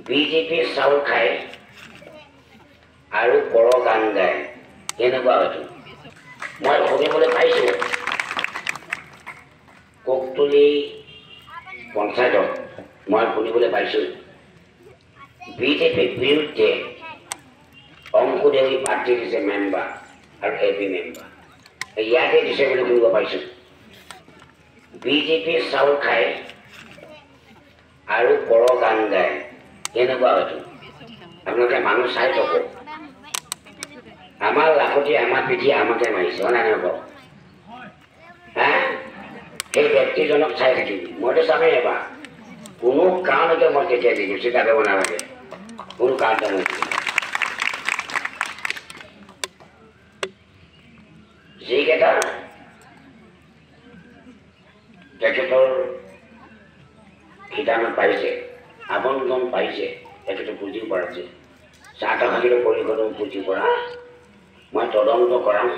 BJP চাউল খায় আৰু পৰ গান গায় কেনেকুৱা হয়তো মই শুনিবলৈ পাইছোঁ কোকতুলি পঞ্চায়তত মই শুনিবলৈ পাইছোঁ বিজেপিৰ বিৰুদ্ধে অংকুদেৱী পাৰ্টি দিছে মেম্বাৰ আৰু এপি মেম্বাৰ ইয়াতে দিছে বুলি শুনিব পাইছোঁ বিজেপি চাউল খায় আৰু পৰ গান গায় কেনেকুৱা হয়তো আপোনালোকে মানুহ চাই থাকক আমাৰ লাখতি আমাৰ পিঠি আমাকে মাৰিছে হয় নাই নকওঁ হা সেই ব্যক্তিজনক চাই থাকিবি মইতো চামেই এবাৰ কোনো কাৰণতে মই কেতিয়া দিম চিন্তা কৰিব নালাগে কোনো কাৰণতে মই যিকেইটা তেখেতৰ শিতানত পাইছে আমন্ত্ৰণ পাইছে তেখেতে বুজি পাৰিছে চাহ খালিলৈ পৰিষদক বুজি পৰা মই তদন্ত কৰাম